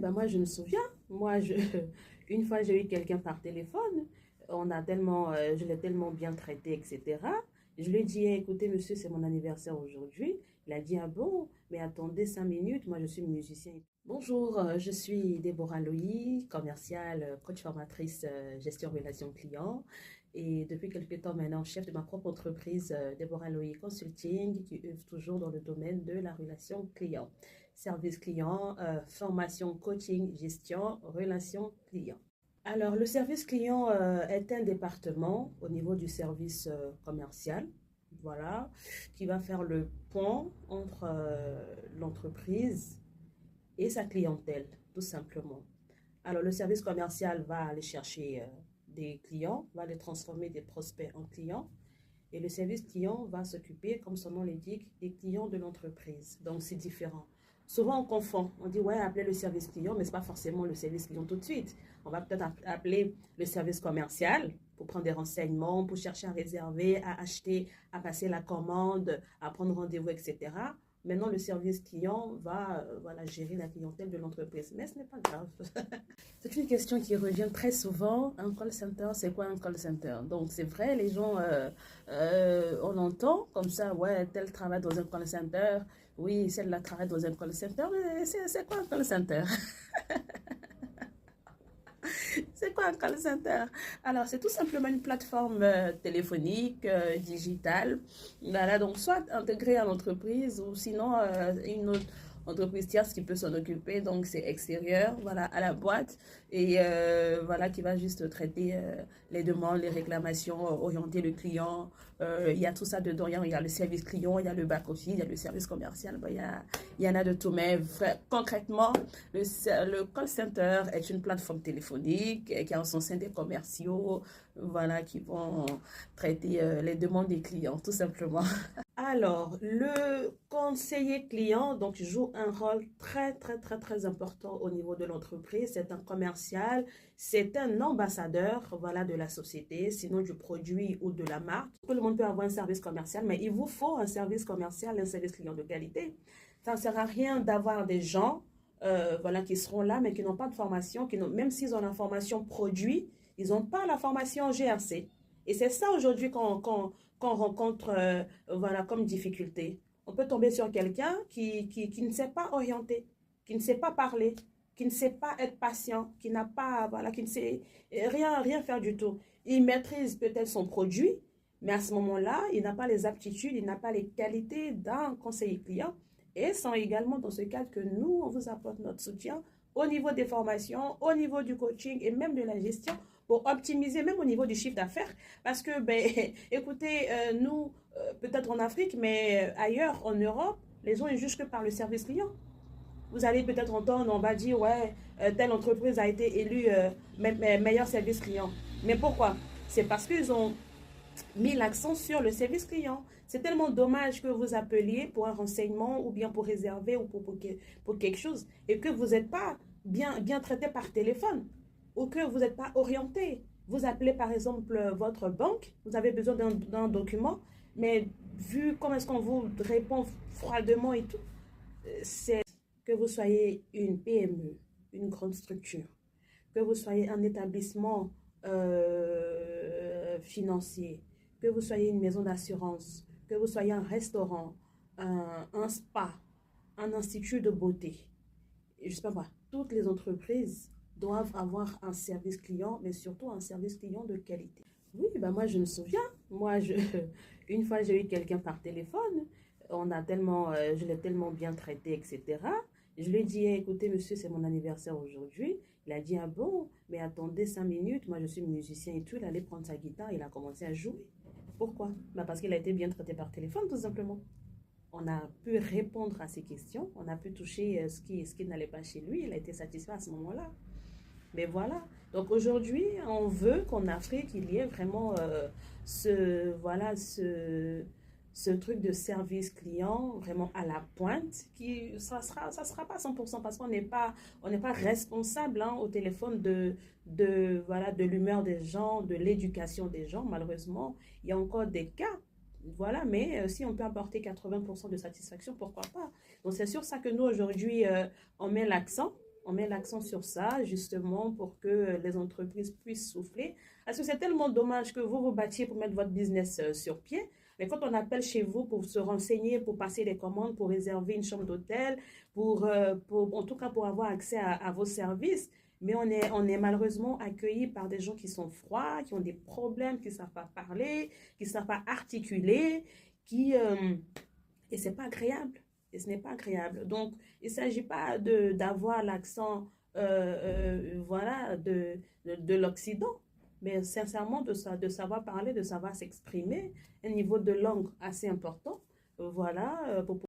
bah moi je me souviens, une fois j'ai eu quelqu'un par téléphone, on a tellement, je l'ai tellement bien traité, etc. Je lui ai dit, eh, écoutez monsieur, c'est mon anniversaire aujourd'hui. Il a dit, ah bon, mais attendez 5 minutes, moi je suis musicien. Bonjour, je suis Déborah Loï, commerciale, coach formatrice, gestion relations clients. Et depuis quelques temps maintenant, chef de ma propre entreprise, Déborah Loï Consulting, qui œuvre toujours dans le domaine de la relation client. Service client, formation, coaching, gestion, relations clients. Alors, le service client est un département au niveau du service commercial, voilà, qui va faire le pont entre l'entreprise et sa clientèle, tout simplement. Alors, le service commercial va aller chercher des clients, va les transformer des prospects en clients. Et le service client va s'occuper, comme son nom l'indique, des clients de l'entreprise. Donc, c'est différent. Souvent, on confond. On dit, ouais, appelez le service client, mais ce n'est pas forcément le service client tout de suite. On va peut-être appeler le service commercial pour prendre des renseignements, pour chercher à réserver, à acheter, à passer la commande, à prendre rendez-vous, etc. Maintenant, le service client va voilà, gérer la clientèle de l'entreprise. Mais ce n'est pas grave. C'est une question qui revient très souvent. Un call center, c'est quoi un call center? Donc, c'est vrai, les gens, on entend comme ça, ouais, tel travaille dans un call center. Oui, celle-là travaille dans un call center. Mais c'est quoi un call center? C'est quoi un call center? Alors, c'est tout simplement une plateforme téléphonique, digitale. Voilà, donc soit intégrée à l'entreprise ou sinon une autre entreprise tierce qui peut s'en occuper. Donc, c'est extérieur, voilà, à la boîte. Et voilà, qui va juste traiter les demandes, les réclamations, orienter le client. Il y a tout ça dedans. Il y a le service client, il y a le back-office, il y a le service commercial. Bon, il y en a de tout. Mais concrètement, le call center est une plateforme téléphonique qui a en son sein des commerciaux, voilà, qui vont traiter les demandes des clients, tout simplement. Alors, le conseiller client donc, joue un rôle très important au niveau de l'entreprise. C'est un commercial, c'est un ambassadeur voilà, de la société, sinon du produit ou de la marque. Tout le monde peut avoir un service commercial, mais il vous faut un service commercial, un service client de qualité. Ça ne sert à rien d'avoir des gens voilà, qui seront là, mais qui n'ont pas de formation, même s'ils ont la formation produit, ils n'ont pas la formation GRC. Et c'est ça aujourd'hui qu'on rencontre voilà, comme difficulté. On peut tomber sur quelqu'un qui ne sait pas orienter, qui ne sait pas parler, qui ne sait pas être patient, qui n'a pas, voilà, qui ne sait rien faire du tout. Il maîtrise peut-être son produit, mais à ce moment-là, il n'a pas les aptitudes, il n'a pas les qualités d'un conseiller client. Et c'est également dans ce cadre que nous, on vous apporte notre soutien au niveau des formations, au niveau du coaching et même de la gestion pour optimiser même au niveau du chiffre d'affaires. Parce que, ben, écoutez, nous, peut-être en Afrique, mais ailleurs, en Europe, les gens ne jugent que par le service client. Vous allez peut-être entendre, on va dire, ouais, telle entreprise a été élue meilleur service client. Mais pourquoi? C'est parce qu'ils ont mis l'accent sur le service client. C'est tellement dommage que vous appeliez pour un renseignement ou bien pour réserver ou pour quelque chose et que vous n'êtes pas bien traité par téléphone ou que vous n'êtes pas orienté. Vous appelez par exemple votre banque, vous avez besoin d'un document, mais vu comment est-ce qu'on vous répond froidement et tout, c'est que vous soyez une PME, une grande structure, que vous soyez un établissement financier, que vous soyez une maison d'assurance, que vous soyez un restaurant, un spa, un institut de beauté, je sais pas moi, toutes les entreprises doivent avoir un service client, mais surtout un service client de qualité. Oui, ben moi je me souviens, une fois j'ai eu quelqu'un par téléphone, je l'ai tellement bien traité, etc. Je lui ai dit, eh, écoutez monsieur, c'est mon anniversaire aujourd'hui. Il a dit, ah bon, mais attendez 5 minutes, moi je suis musicien et tout. Il allait prendre sa guitare, il a commencé à jouer. Pourquoi? Ben parce qu'il a été bien traité par téléphone, tout simplement. On a pu répondre à ses questions, on a pu toucher ce qui n'allait pas chez lui, il a été satisfait à ce moment-là. Mais voilà, donc aujourd'hui, on veut qu'en Afrique, il y ait vraiment voilà, ce truc de service client vraiment à la pointe, ça sera pas 100% parce on n'est pas responsable hein, au téléphone voilà, de l'humeur des gens, de l'éducation des gens. Malheureusement, il y a encore des cas. Voilà, mais si on peut apporter 80% de satisfaction, pourquoi pas? Donc c'est sur ça que nous aujourd'hui, on met l'accent. On met l'accent sur ça, justement, pour que les entreprises puissent souffler. Parce que c'est tellement dommage que vous vous battiez pour mettre votre business sur pied. Mais quand on appelle chez vous pour se renseigner, pour passer des commandes, pour réserver une chambre d'hôtel, en tout cas pour avoir accès à vos services, mais on est malheureusement accueilli par des gens qui sont froids, qui ont des problèmes, qui ne savent pas parler, qui ne savent pas articuler, et c'est pas agréable. Et ce n'est pas agréable. Donc, il ne s'agit pas d'avoir l'accent voilà, de l'Occident, mais sincèrement de savoir parler, de savoir s'exprimer, un niveau de langue assez important, voilà, pour